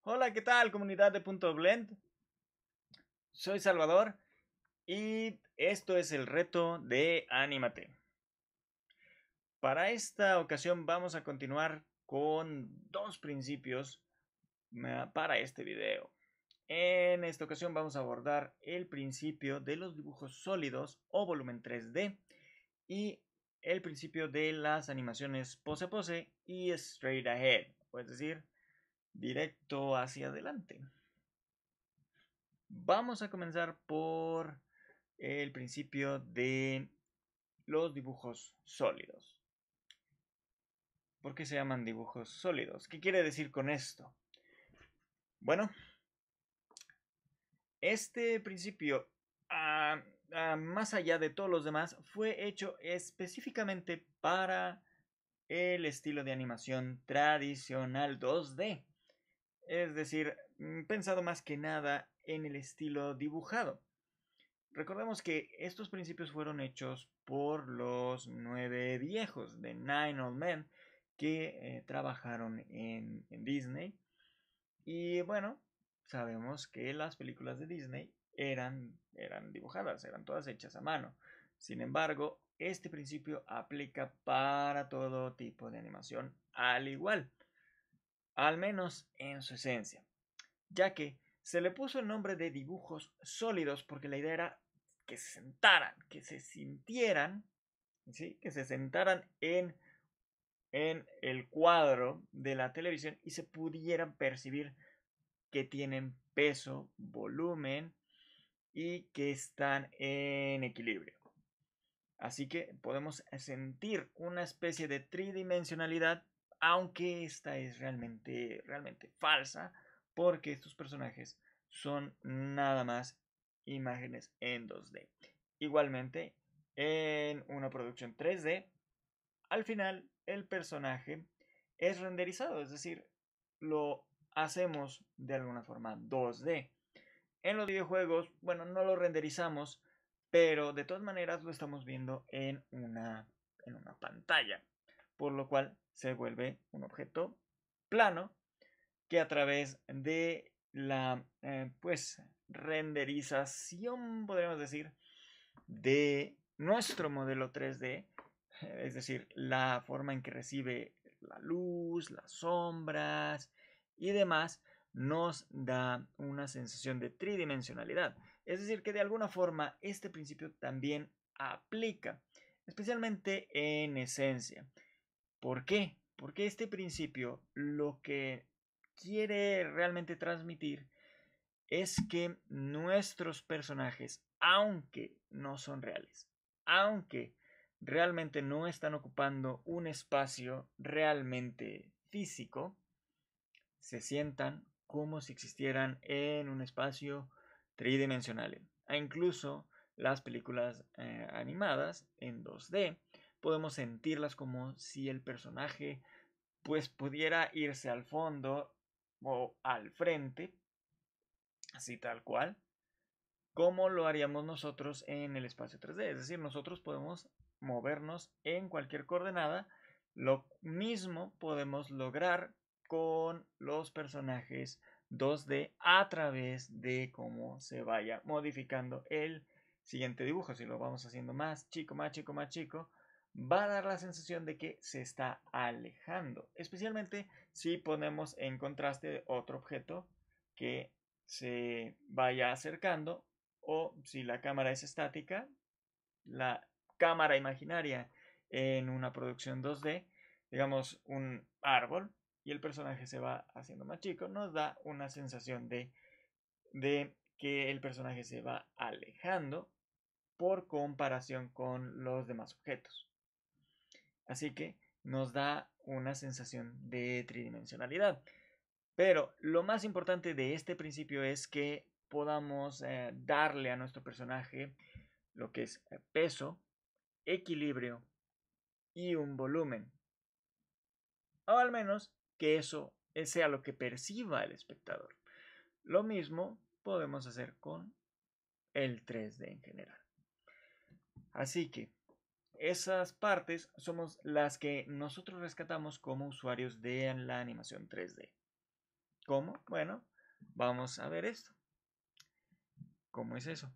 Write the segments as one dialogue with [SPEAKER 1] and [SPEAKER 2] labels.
[SPEAKER 1] Hola, ¿qué tal, comunidad de Punto Blend? Soy Salvador y esto es el reto de Anímate. Para esta ocasión vamos a continuar con dos principios para este video. En esta ocasión vamos a abordar el principio de los dibujos sólidos o volumen 3D y el principio de las animaciones pose a pose y straight ahead, es decir, directo hacia adelante. Vamos a comenzar por el principio de los dibujos sólidos. ¿Por qué se llaman dibujos sólidos? ¿Qué quiere decir con esto? Bueno, este principio, más allá de todos los demás, fue hecho específicamente para el estilo de animación tradicional 2D. Es decir, pensado más que nada en el estilo dibujado. Recordemos que estos principios fueron hechos por los 9 viejos de Nine Old Men que trabajaron en Disney. Y bueno, sabemos que las películas de Disney eran dibujadas, eran todas hechas a mano. Sin embargo, este principio aplica para todo tipo de animación al igual, al menos en su esencia, ya que se le puso el nombre de dibujos sólidos porque la idea era que se sentaran, que se sintieran, ¿sí? Que se sentaran en el cuadro de la televisión y se pudieran percibir que tienen peso, volumen y que están en equilibrio. Así que podemos sentir una especie de tridimensionalidad, aunque esta es realmente falsa, porque estos personajes son nada más imágenes en 2D. Igualmente, en una producción 3D, al final el personaje es renderizado, es decir, lo hacemos de alguna forma 2D. En los videojuegos, bueno, no lo renderizamos, pero de todas maneras lo estamos viendo en una pantalla, por lo cual se vuelve un objeto plano que a través de la pues renderización, podríamos decir, de nuestro modelo 3D, es decir, la forma en que recibe la luz, las sombras y demás, nos da una sensación de tridimensionalidad. Es decir, que de alguna forma este principio también aplica, especialmente en esencia. ¿Por qué? Porque este principio lo que quiere realmente transmitir es que nuestros personajes, aunque no son reales, aunque realmente no están ocupando un espacio realmente físico, se sientan como si existieran en un espacio tridimensional. E incluso las películas animadas en 2D podemos sentirlas como si el personaje pues pudiera irse al fondo o al frente, así tal cual, como lo haríamos nosotros en el espacio 3D. Es decir, nosotros podemos movernos en cualquier coordenada. Lo mismo podemos lograr con los personajes 2D a través de cómo se vaya modificando el siguiente dibujo. Si lo vamos haciendo más chico, más chico, más chico, va a dar la sensación de que se está alejando. Especialmente si ponemos en contraste otro objeto que se vaya acercando, o si la cámara es estática, la cámara imaginaria en una producción 2D, digamos un árbol, y el personaje se va haciendo más chico, nos da una sensación de que el personaje se va alejando por comparación con los demás objetos. Así que nos da una sensación de tridimensionalidad. Pero lo más importante de este principio es que podamos darle a nuestro personaje lo que es peso, equilibrio y un volumen. O al menos que eso sea lo que perciba el espectador. Lo mismo podemos hacer con el 3D en general. Así que esas partes somos las que nosotros rescatamos como usuarios de la animación 3D. ¿Cómo? Bueno, vamos a ver esto. ¿Cómo es eso?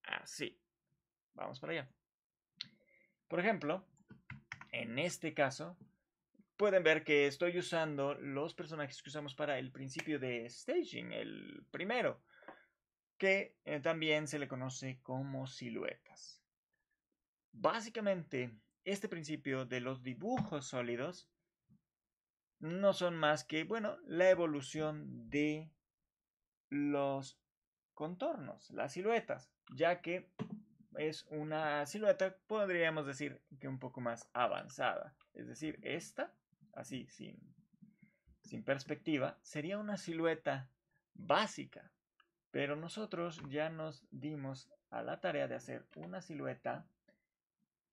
[SPEAKER 1] Así. Vamos para allá. Por ejemplo, en este caso, pueden ver que estoy usando los personajes que usamos para el principio de staging, el primero, que también se le conoce como siluetas. Básicamente, este principio de los dibujos sólidos no son más que, bueno, la evolución de los contornos, las siluetas, ya que es una silueta, podríamos decir que un poco más avanzada. Es decir, esta, así, sin perspectiva, sería una silueta básica. Pero nosotros ya nos dimos a la tarea de hacer una silueta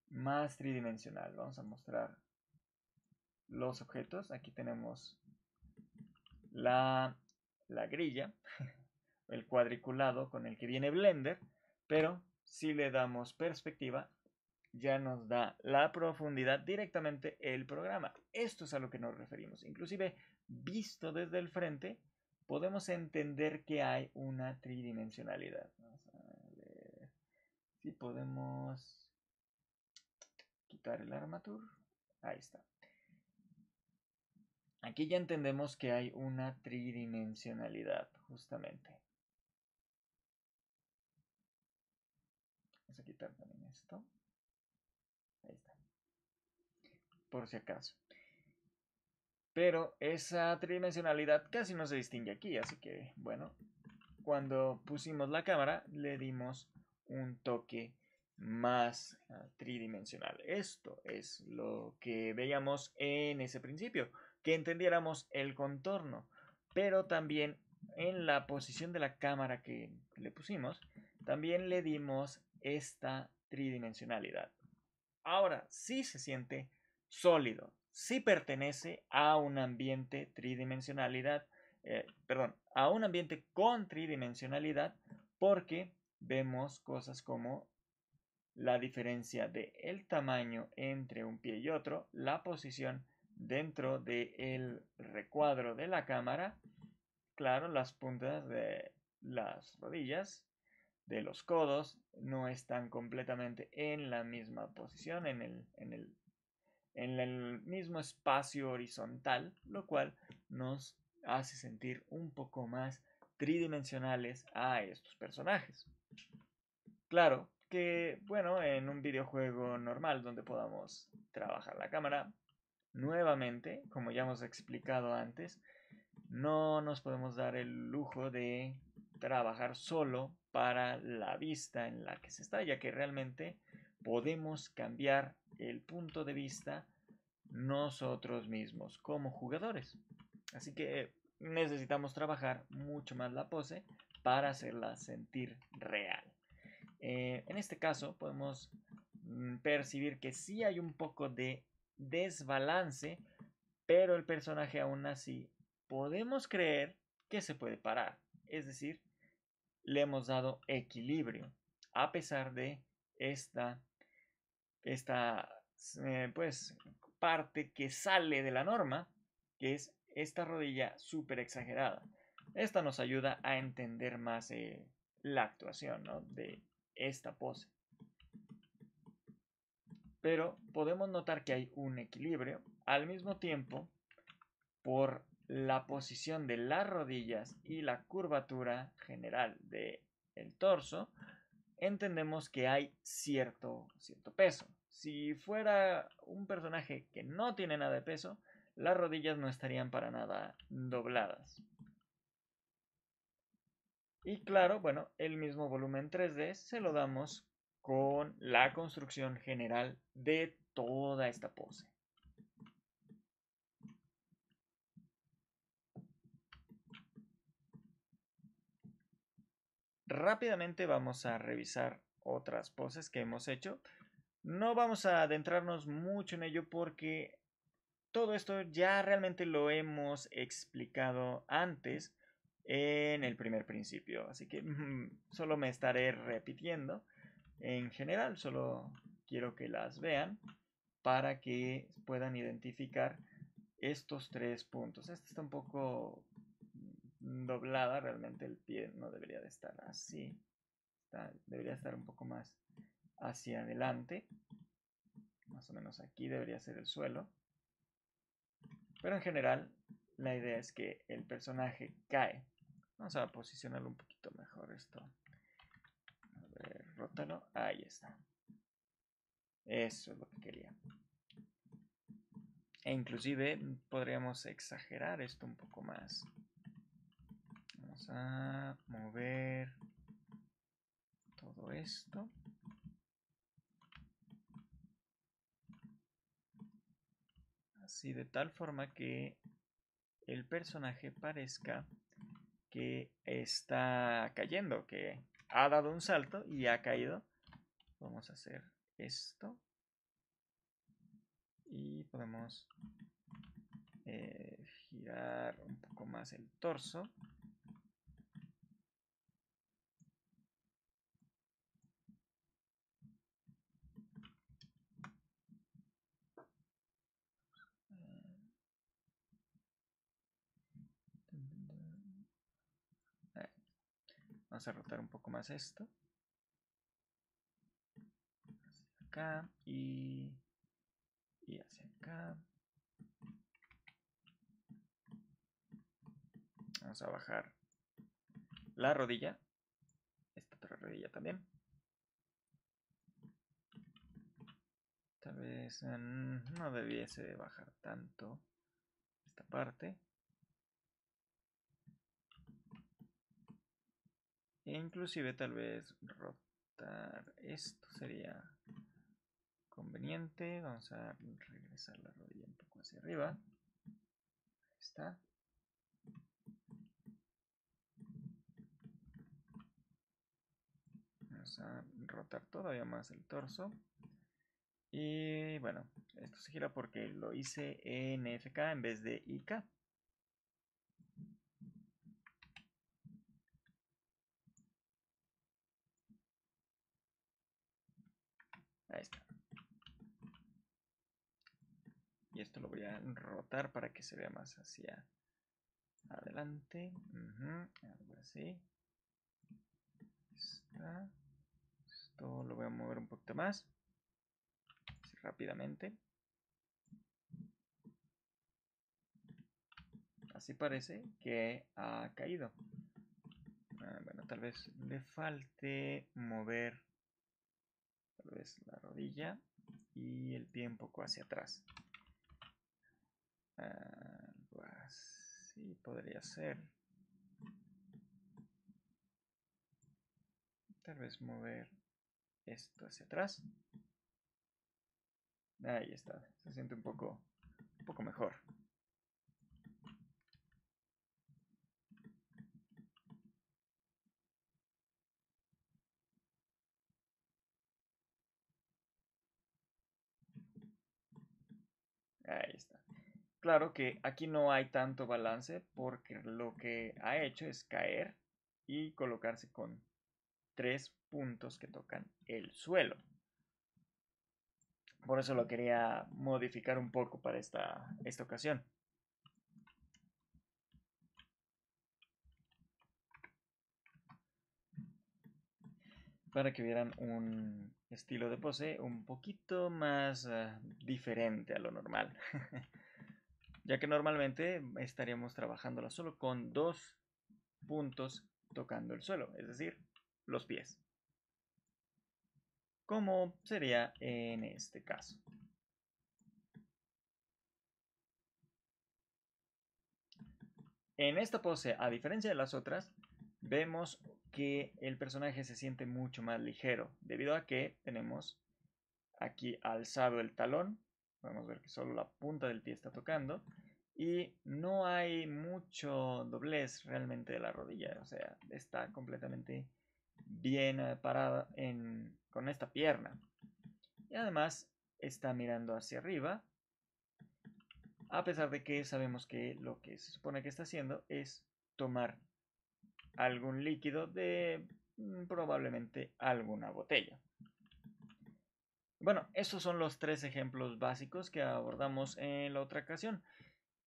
[SPEAKER 1] más tridimensional. Vamos a mostrar los objetos. Aquí tenemos la grilla, el cuadriculado con el que viene Blender, pero si le damos perspectiva, ya nos da la profundidad directamente el programa. Esto es a lo que nos referimos. Inclusive, visto desde el frente, podemos entender que hay una tridimensionalidad. Vamos a ver si podemos quitar el armature. Ahí está. Aquí ya entendemos que hay una tridimensionalidad, justamente. Vamos a quitar también esto. Ahí está. Por si acaso. Pero esa tridimensionalidad casi no se distingue aquí, así que, bueno, cuando pusimos la cámara le dimos un toque más tridimensional. Esto es lo que veíamos en ese principio, que entendiéramos el contorno, pero también en la posición de la cámara que le pusimos, también le dimos esta tridimensionalidad. Ahora sí se siente sólido, sí pertenece a un ambiente tridimensionalidad, perdón, a un ambiente con tridimensionalidad, porque vemos cosas como la diferencia de el tamaño entre un pie y otro, la posición dentro del recuadro de la cámara, claro, las puntas de las rodillas, de los codos, no están completamente en la misma posición, en el mismo espacio horizontal, lo cual nos hace sentir un poco más tridimensionales a estos personajes. Claro que, bueno, en un videojuego normal donde podamos trabajar la cámara, nuevamente, como ya hemos explicado antes, no nos podemos dar el lujo de trabajar solo para la vista en la que se está, ya que realmente podemos cambiar el punto de vista nosotros mismos como jugadores. Así que necesitamos trabajar mucho más la pose para hacerla sentir real. En este caso podemos percibir que sí hay un poco de desbalance, pero el personaje aún así podemos creer que se puede parar. Es decir, le hemos dado equilibrio a pesar de esta pues parte que sale de la norma, que es esta rodilla súper exagerada. Esta nos ayuda a entender más la actuación, ¿no?, de esta pose. Pero podemos notar que hay un equilibrio. Al mismo tiempo, por la posición de las rodillas y la curvatura general del torso, entendemos que hay cierto peso. Si fuera un personaje que no tiene nada de peso, las rodillas no estarían para nada dobladas. Y claro, bueno, el mismo volumen 3D se lo damos con la construcción general de toda esta pose. Rápidamente vamos a revisar otras poses que hemos hecho. No vamos a adentrarnos mucho en ello porque todo esto ya realmente lo hemos explicado antes en el primer principio. Así que solo me estaré repitiendo. En general, solo quiero que las vean para que puedan identificar estos tres puntos. Este está un poco doblada, realmente el pie no debería de estar así. Debería estar un poco más hacia adelante. Más o menos aquí debería ser el suelo. Pero en general, la idea es que el personaje cae. Vamos a posicionarlo un poquito mejor esto. A ver, rótalo. Ahí está. Eso es lo que quería. E inclusive podríamos exagerar esto un poco más. Vamos a mover todo esto. Así de tal forma que el personaje parezca que está cayendo, que ha dado un salto y ha caído. Vamos a hacer esto. Y podemos girar un poco más el torso. Vamos a rotar un poco más esto. Hacia acá y hacia acá. Vamos a bajar la rodilla. Esta otra rodilla también. Tal vez no debiese bajar tanto esta parte. E inclusive tal vez rotar esto sería conveniente. Vamos a regresar la rodilla un poco hacia arriba. Ahí está. Vamos a rotar todavía más el torso. Y bueno, esto se gira porque lo hice en FK en vez de IK. Ahí está. Y esto lo voy a rotar para que se vea más hacia adelante. Algo así. Está. Esto lo voy a mover un poquito más. Así rápidamente. Así parece que ha caído. Bueno, tal vez le falte mover tal vez la rodilla y el pie un poco hacia atrás. Algo así podría ser. Tal vez mover esto hacia atrás. Ahí está. Se siente un poco mejor. Ahí está. Claro que aquí no hay tanto balance porque lo que ha hecho es caer y colocarse con 3 puntos que tocan el suelo. Por eso lo quería modificar un poco para esta ocasión. Para que vieran un estilo de pose un poquito más diferente a lo normal. Ya que normalmente estaríamos trabajándola solo con 2 puntos tocando el suelo, es decir, los pies. Como sería en este caso. En esta pose, a diferencia de las otras, vemos que el personaje se siente mucho más ligero, debido a que tenemos aquí alzado el talón. Podemos ver que solo la punta del pie está tocando. Y no hay mucho doblez realmente de la rodilla. O sea, está completamente bien parada con esta pierna. Y además está mirando hacia arriba. A pesar de que sabemos que lo que se supone que está haciendo es tomar algún líquido de probablemente alguna botella. Bueno, esos son los 3 ejemplos básicos que abordamos en la otra ocasión.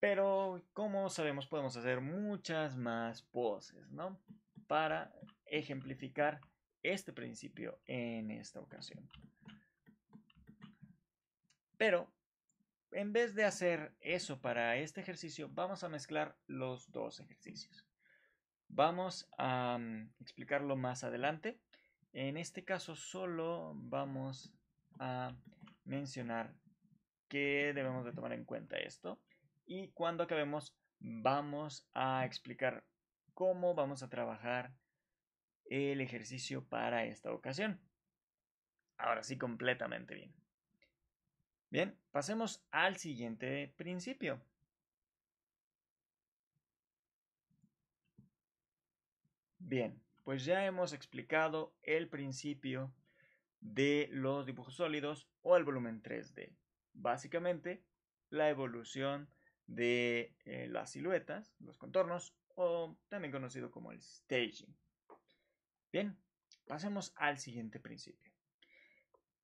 [SPEAKER 1] Pero como sabemos podemos hacer muchas más poses, ¿no? Para ejemplificar este principio en esta ocasión. Pero en vez de hacer eso para este ejercicio, vamos a mezclar los dos ejercicios. Vamos a explicarlo más adelante. En este caso solo vamos a mencionar que debemos de tomar en cuenta esto. Y cuando acabemos vamos a explicar cómo vamos a trabajar el ejercicio para esta ocasión. Ahora sí, completamente bien. Bien, pasemos al siguiente principio. Bien, pues ya hemos explicado el principio de los dibujos sólidos o el volumen 3D. Básicamente, la evolución de las siluetas, los contornos, o también conocido como el staging. Bien, pasemos al siguiente principio.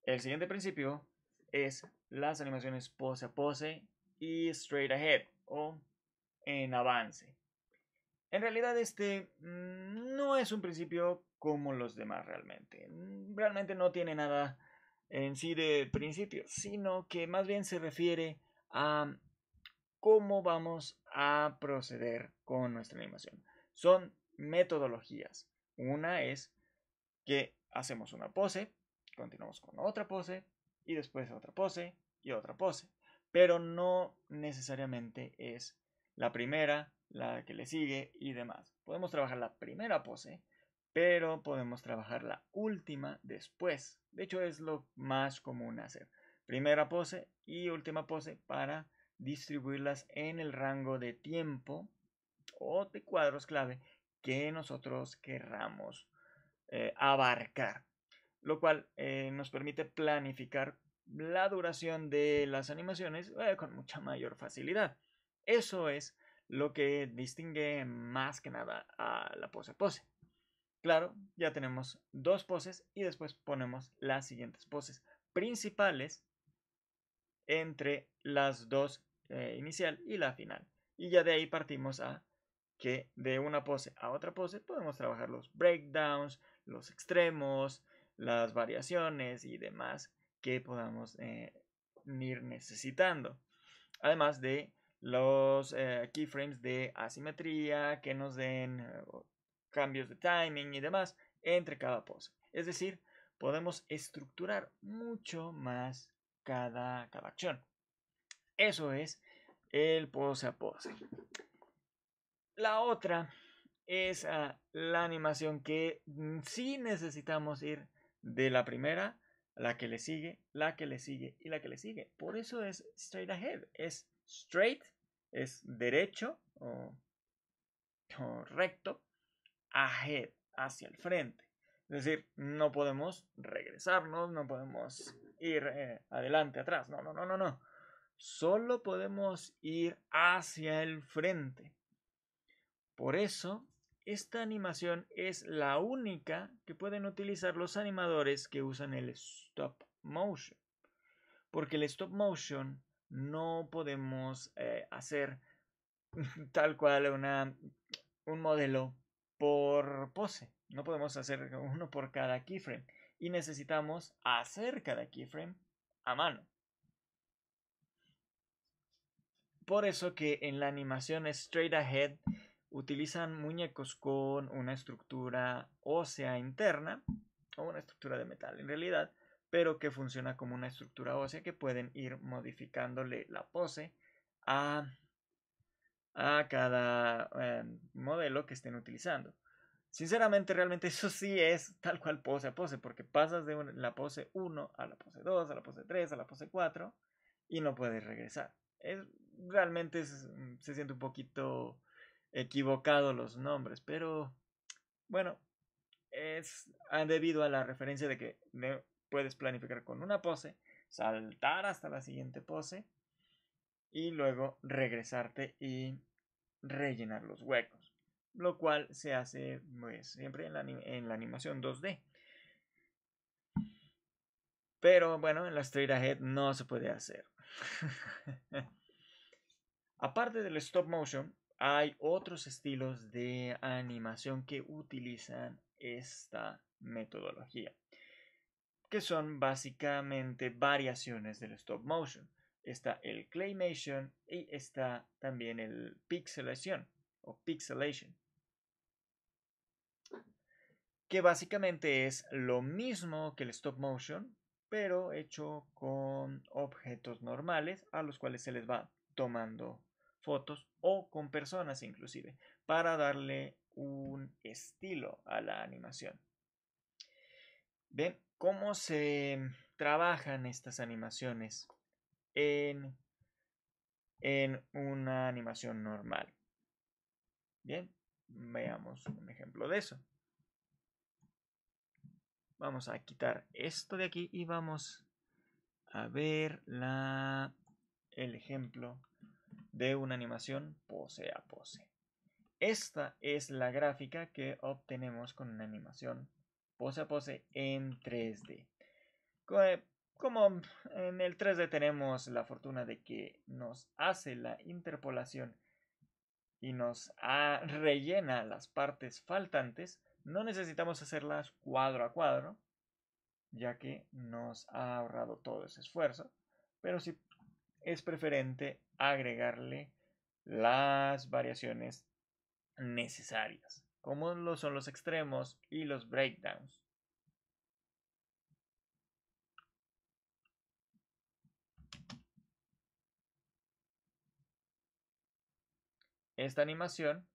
[SPEAKER 1] El siguiente principio es las animaciones pose a pose y straight ahead o en avance. En realidad este no es un principio como los demás realmente. Realmente no tiene nada en sí de principio, sino que más bien se refiere a cómo vamos a proceder con nuestra animación. Son metodologías. Una es que hacemos una pose, continuamos con otra pose y después otra pose y otra pose. Pero no necesariamente es la primera, la que le sigue y demás. Podemos trabajar la primera pose, pero podemos trabajar la última después. De hecho, es lo más común hacer. Primera pose y última pose para distribuirlas en el rango de tiempo o de cuadros clave que nosotros querramos abarcar, lo cual nos permite planificar la duración de las animaciones con mucha mayor facilidad. Eso es lo que distingue más que nada a la pose a pose. Claro, ya tenemos dos poses y después ponemos las siguientes poses principales entre las dos inicial y la final. Y ya de ahí partimos a que de una pose a otra pose podemos trabajar los breakdowns, los extremos, las variaciones y demás que podamos ir necesitando. Además de los keyframes de asimetría que nos den cambios de timing y demás entre cada pose. Es decir, podemos estructurar mucho más cada acción. Eso es el pose a pose. La otra es la animación que sí necesitamos ir de la primera a la que le sigue, la que le sigue y la que le sigue. Por eso es straight ahead. Es straight, es derecho o recto, ahead, hacia el frente. Es decir, no podemos regresarnos, no podemos ir adelante, atrás. No, no, no, no, no. Solo podemos ir hacia el frente. Por eso, esta animación es la única que pueden utilizar los animadores que usan el stop motion. Porque el stop motion no podemos hacer tal cual un modelo por pose. No podemos hacer uno por cada keyframe. Y necesitamos hacer cada keyframe a mano. Por eso que en la animación straight ahead utilizan muñecos con una estructura ósea interna o una estructura de metal en realidad, pero que funciona como una estructura ósea que pueden ir modificándole la pose a cada modelo que estén utilizando. Sinceramente, realmente eso sí es tal cual pose a pose, porque pasas de la pose 1 a la pose 2, a la pose 3, a la pose 4 y no puedes regresar. Realmente se siente un poquito equivocado los nombres, pero bueno, es debido a la referencia de que puedes planificar con una pose, saltar hasta la siguiente pose y luego regresarte y rellenar los huecos, lo cual se hace pues, siempre en la animación 2D. Pero bueno, en la straight ahead no se puede hacer. Aparte del stop motion, hay otros estilos de animación que utilizan esta metodología, que son básicamente variaciones del stop motion. Está el claymation y está también el pixelation o pixelation, que básicamente es lo mismo que el stop motion, pero hecho con objetos normales a los cuales se les va tomando fotos o con personas inclusive, para darle un estilo a la animación. ¿Ven cómo se trabajan estas animaciones en una animación normal? Bien, veamos un ejemplo de eso. Vamos a quitar esto de aquí y vamos a ver el ejemplo de una animación pose a pose. Esta es la gráfica que obtenemos con una animación pose a pose en 3D. Como en el 3D tenemos la fortuna de que nos hace la interpolación y nos rellena las partes faltantes, no necesitamos hacerlas cuadro a cuadro, ya que nos ha ahorrado todo ese esfuerzo, pero sí es preferente agregarle las variaciones necesarias, como lo son los extremos y los breakdowns. Esta animación,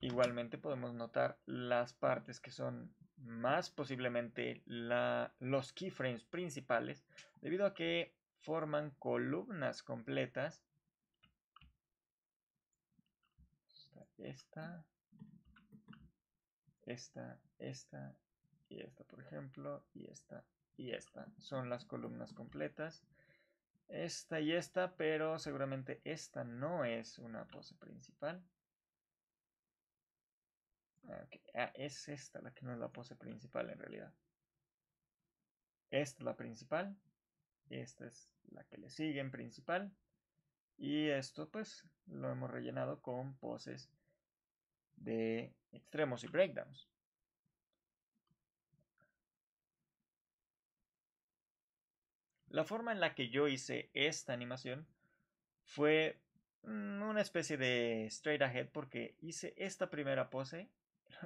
[SPEAKER 1] igualmente podemos notar las partes que son más posiblemente los keyframes principales, debido a que forman columnas completas. Esta, y esta, por ejemplo, y esta son las columnas completas. Esta y esta, pero seguramente esta no es una pose principal. Okay. Es esta la que no es la pose principal en realidad. Esta es la principal. Esta es la que le sigue en principal. Y esto pues lo hemos rellenado con poses de extremos y breakdowns. La forma en la que yo hice esta animación fue una especie de straight ahead, porque hice esta primera pose,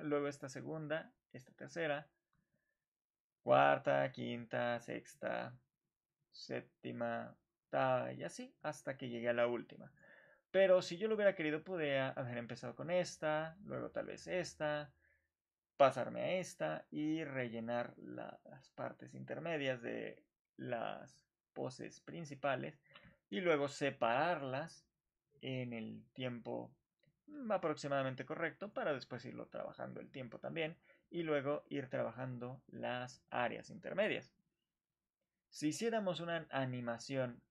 [SPEAKER 1] luego esta segunda, esta tercera, cuarta, quinta, sexta, séptima, octava y así hasta que llegué a la última. Pero si yo lo hubiera querido, podría haber empezado con esta, luego tal vez esta, pasarme a esta y rellenar las partes intermedias de las poses principales y luego separarlas en el tiempo aproximadamente correcto para después irlo trabajando el tiempo también y luego ir trabajando las áreas intermedias. Si hiciéramos una animación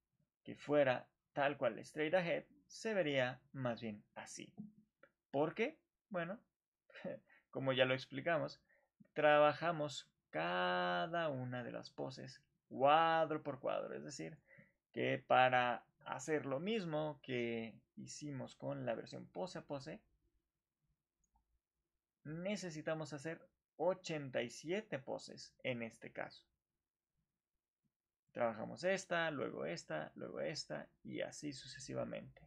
[SPEAKER 1] que fuera tal cual straight ahead, se vería más bien así. ¿Por qué? Bueno, como ya lo explicamos, trabajamos cada una de las poses cuadro por cuadro. Es decir, que para hacer lo mismo que hicimos con la versión pose a pose, necesitamos hacer 87 poses en este caso. Trabajamos esta, luego esta, luego esta y así sucesivamente.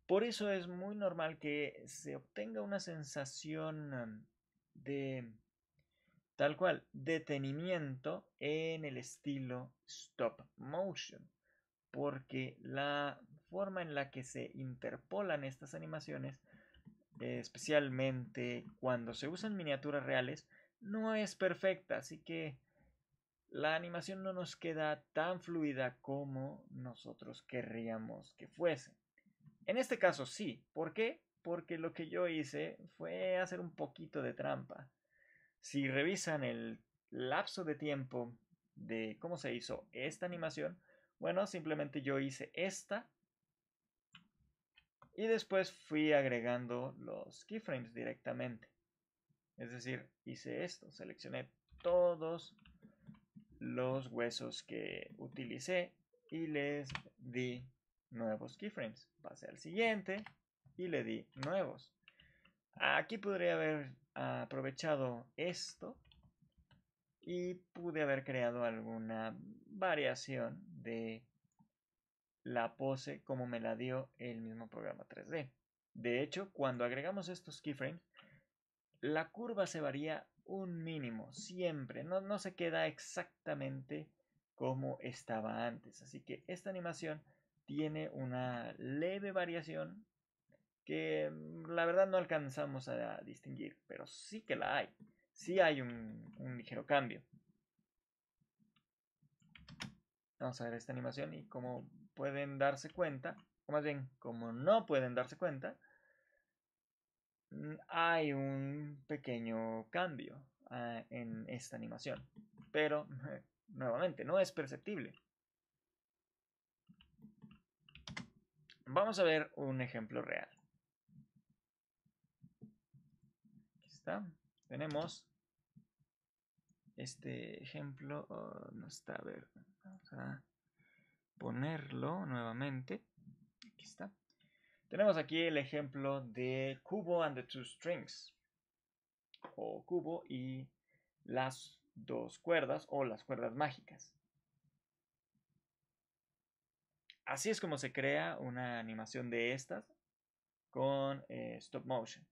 [SPEAKER 1] Por eso es muy normal que se obtenga una sensación de tal cual detenimiento en el estilo stop motion, porque la forma en la que se interpolan estas animaciones, especialmente cuando se usan miniaturas reales, no es perfecta, así que la animación no nos queda tan fluida como nosotros querríamos que fuese. En este caso sí. ¿Por qué? Porque lo que yo hice fue hacer un poquito de trampa. Si revisan el lapso de tiempo de cómo se hizo esta animación, bueno, simplemente yo hice esta y después fui agregando los keyframes directamente. Es decir, hice esto, seleccioné todos los huesos que utilicé y les di nuevos keyframes. Pasé al siguiente y le di nuevos. Aquí podría haber aprovechado esto y pude haber creado alguna variación de la pose como me la dio el mismo programa 3D. De hecho, cuando agregamos estos keyframes, la curva se varía un mínimo, siempre, no se queda exactamente como estaba antes. Así que esta animación tiene una leve variación que la verdad no alcanzamos a distinguir, pero sí que la hay. Sí hay un ligero cambio. Vamos a ver esta animación y como pueden darse cuenta, o más bien como no pueden darse cuenta, hay un pequeño cambio en esta animación, pero nuevamente no es perceptible. Vamos a ver un ejemplo real. Aquí está. Tenemos este ejemplo. No está, a ver. Vamos a ponerlo nuevamente. Aquí está. Tenemos aquí el ejemplo de Cubo and the Two Strings. O Cubo y las dos cuerdas o las cuerdas mágicas. Así es como se crea una animación de estas con stop motion.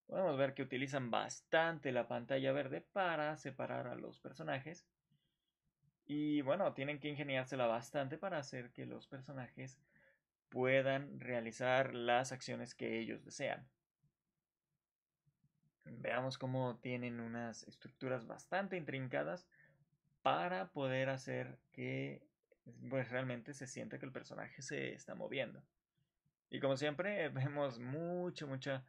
[SPEAKER 1] Podemos ver que utilizan bastante la pantalla verde para separar a los personajes. Y bueno, tienen que ingeniársela bastante para hacer que los personajes puedan realizar las acciones que ellos desean. Veamos cómo tienen unas estructuras bastante intrincadas para poder hacer que pues, realmente se sienta que el personaje se está moviendo. Y como siempre, vemos mucha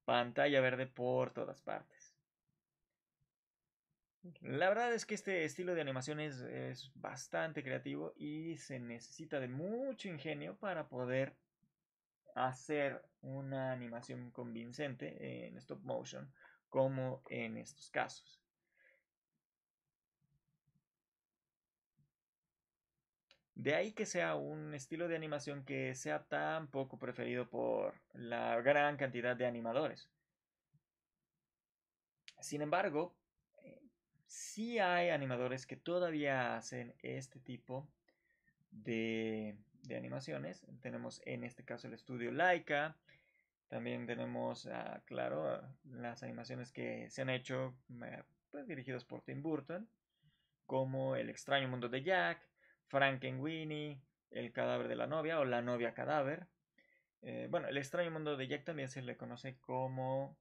[SPEAKER 1] pantalla verde por todas partes. La verdad es que este estilo de animación es bastante creativo y se necesita de mucho ingenio para poder hacer una animación convincente en stop motion como en estos casos. De ahí que sea un estilo de animación que sea tan poco preferido por la gran cantidad de animadores. Sin embargo, sí hay animadores que todavía hacen este tipo de animaciones. Tenemos en este caso el estudio Laika. También tenemos, claro, las animaciones que se han hecho pues, dirigidos por Tim Burton, como El extraño mundo de Jack, Frankenweenie, El cadáver de la novia o La novia cadáver. Bueno, El extraño mundo de Jack también se le conoce como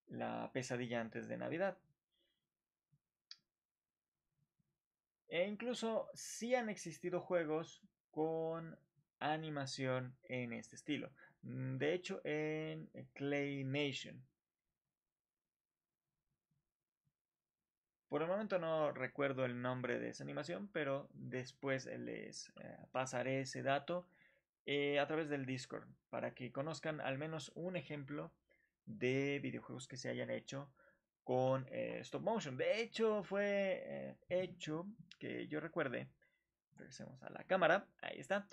[SPEAKER 1] La pesadilla antes de Navidad. E incluso sí han existido juegos con animación en este estilo. De hecho, en Claymation. Por el momento no recuerdo el nombre de esa animación, pero después les pasaré ese dato a través del Discord para que conozcan al menos un ejemplo de videojuegos que se hayan hecho con stop motion. De hecho, fue hecho, que yo recuerde, regresemos a la cámara, ahí está,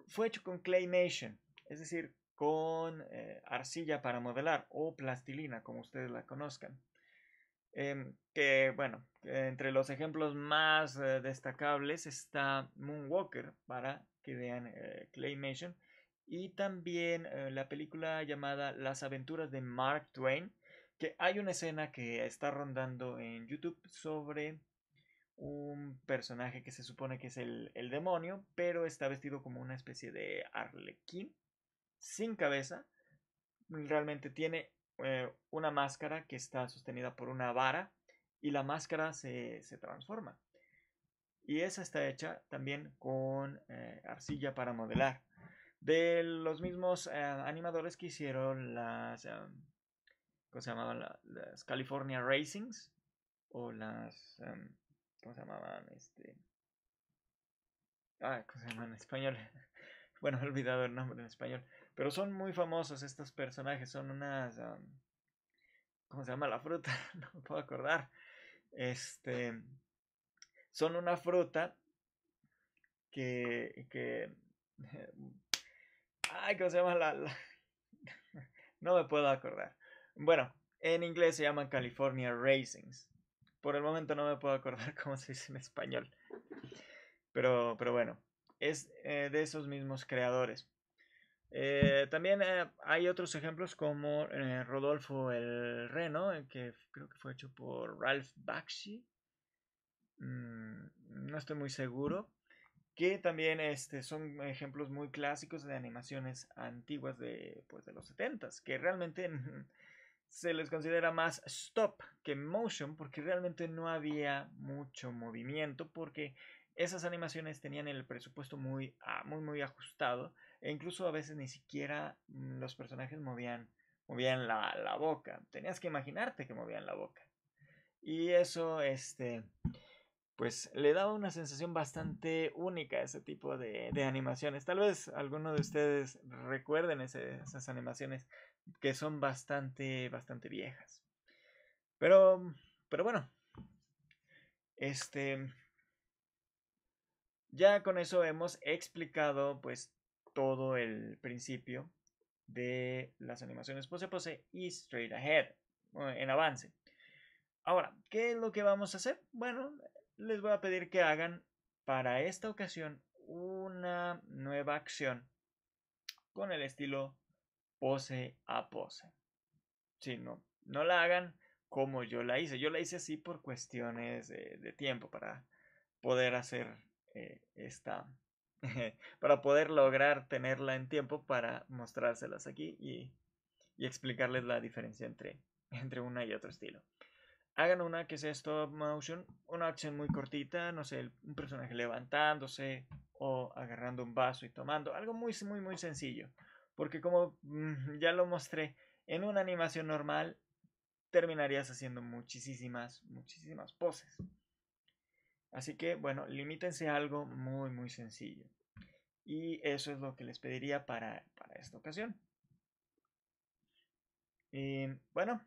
[SPEAKER 1] fue hecho con Claymation, es decir, con arcilla para modelar o plastilina, como ustedes la conozcan. Que bueno, entre los ejemplos más destacables está Moonwalker, para que vean Claymation, y también la película llamada Las aventuras de Mark Twain, que hay una escena que está rondando en YouTube sobre un personaje que se supone que es el demonio, pero está vestido como una especie de arlequín, sin cabeza. Realmente tiene una máscara que está sostenida por una vara y la máscara se transforma. Y esa está hecha también con arcilla para modelar. De los mismos animadores que hicieron ¿cómo se llamaban? Las California Racings o las, ¿cómo se llamaban? ¿Cómo se llaman en español? Bueno, he olvidado el nombre en español. Pero son muy famosos estos personajes. Son unas, ¿cómo se llama la fruta? No me puedo acordar. Son una fruta que Ay, ¿cómo se llama No me puedo acordar. Bueno, en inglés se llaman California Raisins. Por el momento no me puedo acordar cómo se dice en español. Pero bueno, es de esos mismos creadores. También hay otros ejemplos como Rodolfo el Reno, que creo que fue hecho por Ralph Bakshi. No estoy muy seguro. Que también son ejemplos muy clásicos de animaciones antiguas pues, de los 70s, que realmente se les considera más stop que motion, porque realmente no había mucho movimiento, porque esas animaciones tenían el presupuesto muy ajustado, e incluso a veces ni siquiera los personajes movían la boca. Tenías que imaginarte que movían la boca. Y eso, pues le daba una sensación bastante única a ese tipo de animaciones. Tal vez alguno de ustedes recuerden esas animaciones que son bastante viejas. Pero bueno, ya con eso hemos explicado pues todo el principio de las animaciones pose a pose y straight ahead en avance. Ahora, ¿qué es lo que vamos a hacer? Bueno, les voy a pedir que hagan para esta ocasión una nueva acción con el estilo pose a pose. Sí, no la hagan como yo la hice. Yo la hice así por cuestiones de tiempo para poder hacer esta, para poder lograr tenerla en tiempo para mostrárselas aquí y explicarles la diferencia entre una y otro estilo. Hagan una que sea stop motion, una acción muy cortita, no sé, un personaje levantándose o agarrando un vaso y tomando, algo muy sencillo. Porque como ya lo mostré, en una animación normal terminarías haciendo muchísimas poses. Así que, bueno, limítense a algo muy sencillo. Y eso es lo que les pediría para esta ocasión. Bueno,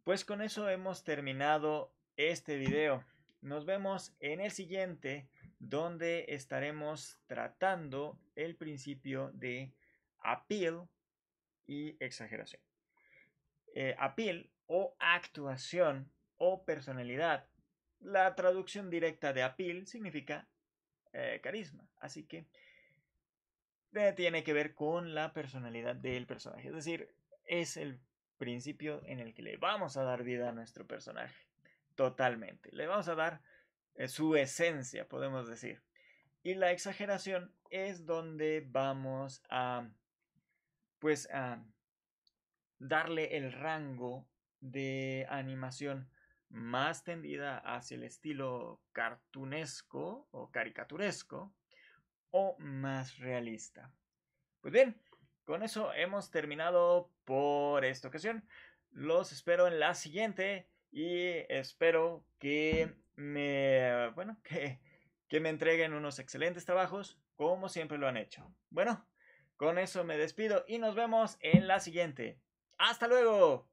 [SPEAKER 1] pues con eso hemos terminado este video. Nos vemos en el siguiente, donde estaremos tratando el principio de appeal y exageración. Appeal o actuación o personalidad. La traducción directa de appeal significa carisma, así que tiene que ver con la personalidad del personaje. Es decir, es el principio en el que le vamos a dar vida a nuestro personaje. Totalmente. Le vamos a dar su esencia, podemos decir. Y la exageración es donde vamos pues, a darle el rango de animación más tendida hacia el estilo cartunesco o caricaturesco o más realista. Pues bien, con eso hemos terminado por esta ocasión. Los espero en la siguiente y espero que que me entreguen unos excelentes trabajos como siempre lo han hecho. Bueno, con eso me despido y nos vemos en la siguiente. ¡Hasta luego!